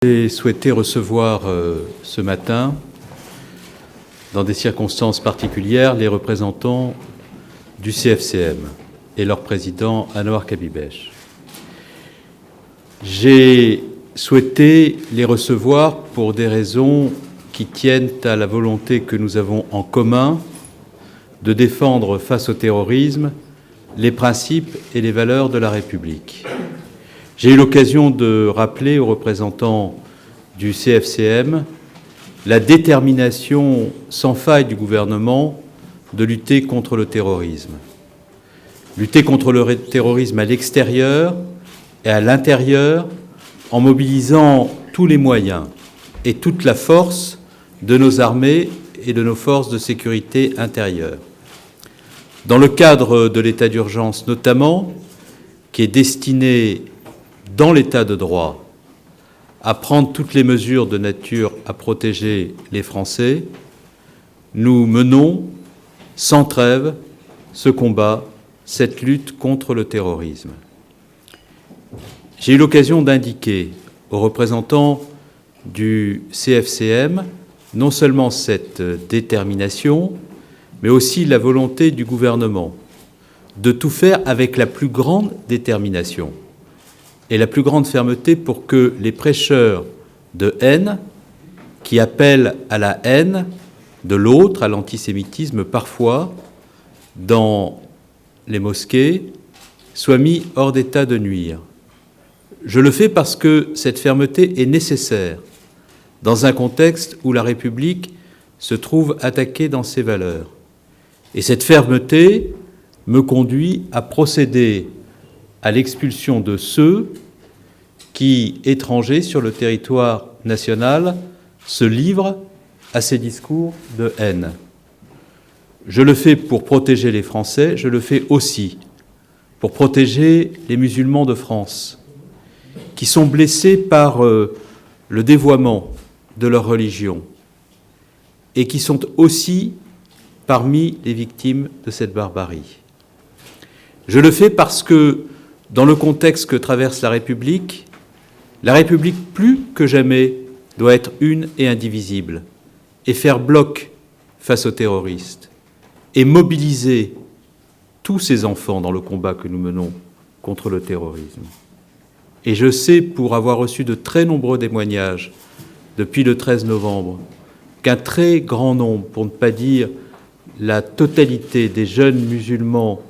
J'ai souhaité recevoir ce matin, dans des circonstances particulières, les représentants du CFCM et leur président Anouar Kabibech. J'ai souhaité les recevoir pour des raisons qui tiennent à la volonté que nous avons en commun de défendre face au terrorisme les principes et les valeurs de la République. J'ai eu l'occasion de rappeler aux représentants du CFCM la détermination sans faille du gouvernement de lutter contre le terrorisme. Lutter contre le terrorisme à l'extérieur et à l'intérieur en mobilisant tous les moyens et toute la force de nos armées et de nos forces de sécurité intérieure. Dans le cadre de l'état d'urgence notamment, qui est destiné dans l'état de droit, à prendre toutes les mesures de nature à protéger les Français, nous menons sans trêve ce combat, cette lutte contre le terrorisme. J'ai eu l'occasion d'indiquer aux représentants du CFCM non seulement cette détermination, mais aussi la volonté du gouvernement de tout faire avec la plus grande détermination et la plus grande fermeté pour que les prêcheurs de haine, qui appellent à la haine de l'autre, à l'antisémitisme parfois, dans les mosquées, soient mis hors d'état de nuire. Je le fais parce que cette fermeté est nécessaire dans un contexte où la République se trouve attaquée dans ses valeurs. Et cette fermeté me conduit à procéder à l'expulsion de ceux qui, étrangers sur le territoire national, se livrent à ces discours de haine. Je le fais pour protéger les Français, je le fais aussi pour protéger les musulmans de France, qui sont blessés par le dévoiement de leur religion et qui sont aussi parmi les victimes de cette barbarie. Je le fais parce que, dans le contexte que traverse la République plus que jamais doit être une et indivisible, et faire bloc face aux terroristes, et mobiliser tous ces enfants dans le combat que nous menons contre le terrorisme. Et je sais, pour avoir reçu de très nombreux témoignages depuis le 13 novembre, qu'un très grand nombre, pour ne pas dire la totalité des jeunes musulmans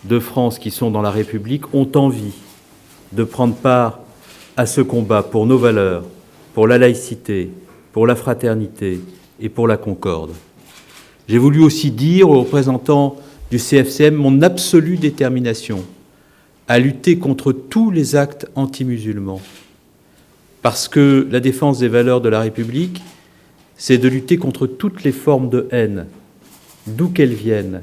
de France qui sont dans la République, ont envie de prendre part à ce combat pour nos valeurs, pour la laïcité, pour la fraternité et pour la concorde. J'ai voulu aussi dire aux représentants du CFCM mon absolue détermination à lutter contre tous les actes anti-musulmans, parce que la défense des valeurs de la République, c'est de lutter contre toutes les formes de haine, d'où qu'elles viennent,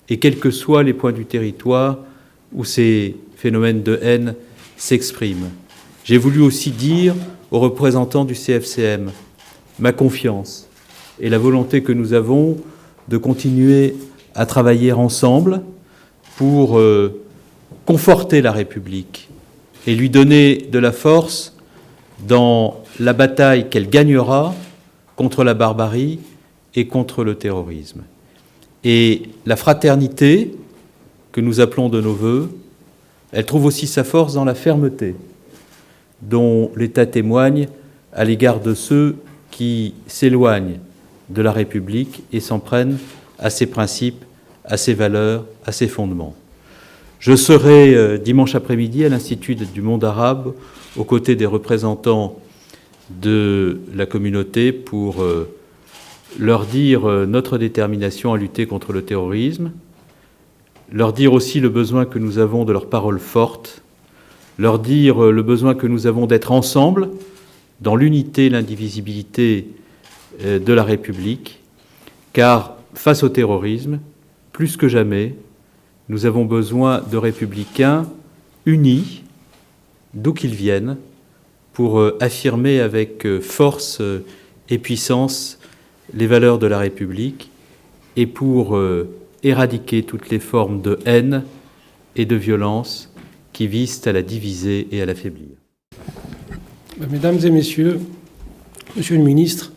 et quels que soient les points du territoire où ces phénomènes de haine s'expriment. J'ai voulu aussi dire aux représentants du CFCM ma confiance et la volonté que nous avons de continuer à travailler ensemble pour conforter la République et lui donner de la force dans la bataille qu'elle gagnera contre la barbarie et contre le terrorisme. Et la fraternité, que nous appelons de nos vœux, elle trouve aussi sa force dans la fermeté dont l'État témoigne à l'égard de ceux qui s'éloignent de la République et s'en prennent à ses principes, à ses valeurs, à ses fondements. Je serai dimanche après-midi à l'Institut du monde arabe aux côtés des représentants de la communauté pour leur dire notre détermination à lutter contre le terrorisme, leur dire aussi le besoin que nous avons de leurs paroles fortes, leur dire le besoin que nous avons d'être ensemble dans l'unité, l'indivisibilité de la République, car face au terrorisme, plus que jamais, nous avons besoin de républicains unis, d'où qu'ils viennent, pour affirmer avec force et puissance les valeurs de la République et pour éradiquer toutes les formes de haine et de violence qui visent à la diviser et à l'affaiblir. Mesdames et messieurs, Monsieur le ministre,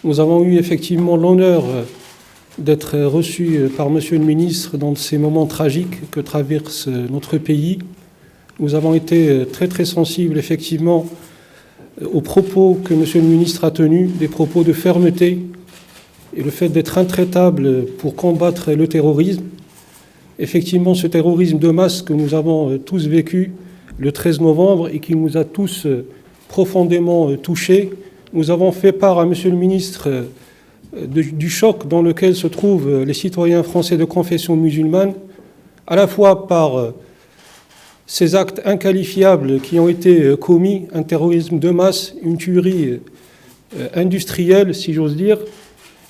nous avons eu effectivement l'honneur d'être reçus par Monsieur le ministre dans ces moments tragiques que traverse notre pays. Nous avons été très très sensibles effectivement aux propos que Monsieur le ministre a tenus, des propos de fermeté et le fait d'être intraitable pour combattre le terrorisme. Effectivement, ce terrorisme de masse que nous avons tous vécu le 13 novembre et qui nous a tous profondément touchés, nous avons fait part à Monsieur le ministre du choc dans lequel se trouvent les citoyens français de confession musulmane, à la fois par ces actes inqualifiables qui ont été commis, un terrorisme de masse, une tuerie industrielle, si j'ose dire,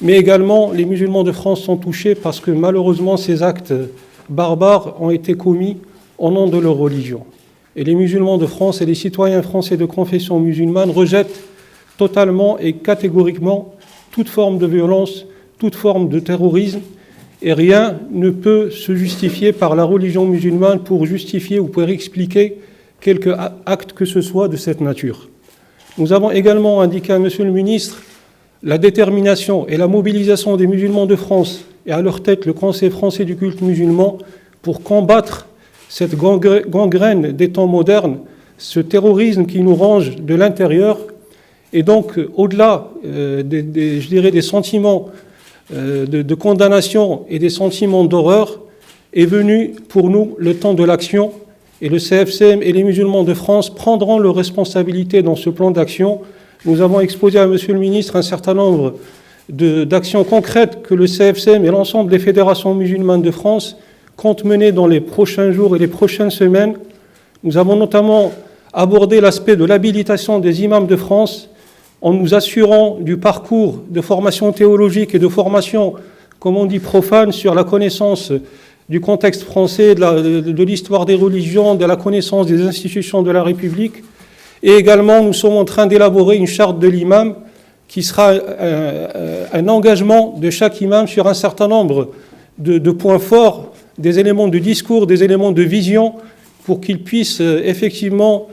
mais également les musulmans de France sont touchés parce que malheureusement ces actes barbares ont été commis au nom de leur religion. Et les musulmans de France et les citoyens français de confession musulmane rejettent totalement et catégoriquement toute forme de violence, toute forme de terrorisme, et rien ne peut se justifier par la religion musulmane pour justifier ou pour expliquer quelque acte que ce soit de cette nature. Nous avons également indiqué à Monsieur le ministre la détermination et la mobilisation des musulmans de France et à leur tête le Conseil français du culte musulman pour combattre cette gangrène des temps modernes, ce terrorisme qui nous ronge de l'intérieur. Et donc, au-delà je dirais des sentiments de condamnation et des sentiments d'horreur, est venu pour nous le temps de l'action. Et le CFCM et les musulmans de France prendront leurs responsabilités dans ce plan d'action. Nous avons exposé à Monsieur le ministre un certain nombre d'actions concrètes que le CFCM et l'ensemble des fédérations musulmanes de France comptent mener dans les prochains jours et les prochaines semaines. Nous avons notamment abordé l'aspect de l'habilitation des imams de France en nous assurant du parcours de formation théologique et de formation, comme on dit, profane sur la connaissance du contexte français, de l'histoire des religions, de la connaissance des institutions de la République. Et également, nous sommes en train d'élaborer une charte de l'imam qui sera un engagement de chaque imam sur un certain nombre de points forts, des éléments de discours, des éléments de vision, pour qu'ils puissent effectivement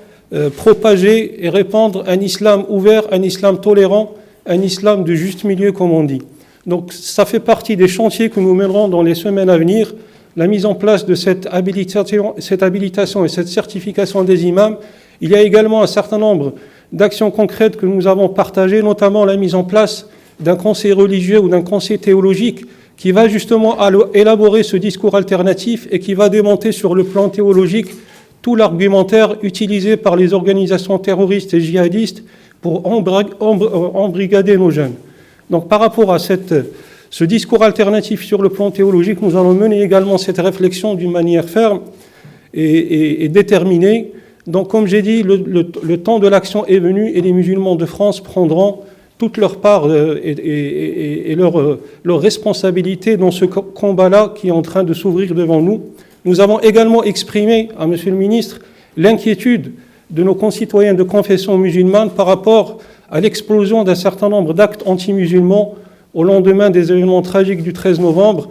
propager et répandre un islam ouvert, un islam tolérant, un islam de juste milieu, comme on dit. Donc ça fait partie des chantiers que nous mènerons dans les semaines à venir, la mise en place de cette habilitation et cette certification des imams. Il y a également un certain nombre d'actions concrètes que nous avons partagées, notamment la mise en place d'un conseil religieux ou d'un conseil théologique qui va justement élaborer ce discours alternatif et qui va démonter sur le plan théologique tout l'argumentaire utilisé par les organisations terroristes et djihadistes pour embrigader nos jeunes. Donc par rapport à ce discours alternatif sur le plan théologique, nous allons mener également cette réflexion d'une manière ferme et déterminée. Donc comme j'ai dit, le temps de l'action est venu et les musulmans de France prendront toute leur part et leur responsabilité dans ce combat-là qui est en train de s'ouvrir devant nous. Nous avons également exprimé à Monsieur le ministre l'inquiétude de nos concitoyens de confession musulmane par rapport à l'explosion d'un certain nombre d'actes anti-musulmans au lendemain des événements tragiques du 13 novembre.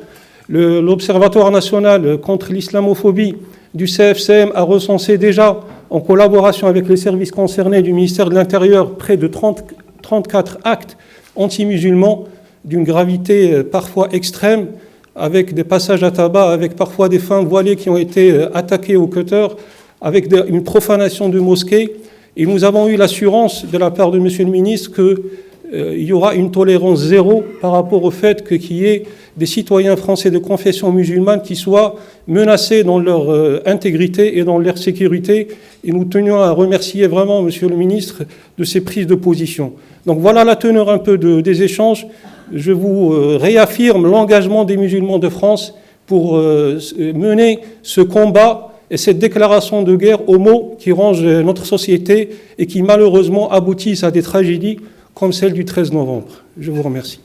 L'Observatoire national contre l'islamophobie du CFCM a recensé déjà, en collaboration avec les services concernés du ministère de l'Intérieur, près de 34 actes anti-musulmans d'une gravité parfois extrême, avec des passages à tabac, avec parfois des femmes voilées qui ont été attaquées au cutter, avec une profanation de mosquées. Et nous avons eu l'assurance de la part de Monsieur le ministre qu'il y aura une tolérance zéro par rapport au fait qu'il y ait des citoyens français de confession musulmane qui soient menacés dans leur intégrité et dans leur sécurité. Et nous tenions à remercier vraiment Monsieur le ministre de ces prises de position. Donc voilà la teneur un peu des échanges. Je vous réaffirme l'engagement des musulmans de France pour mener ce combat et cette déclaration de guerre aux maux qui rongent notre société et qui malheureusement aboutissent à des tragédies comme celle du 13 novembre. Je vous remercie.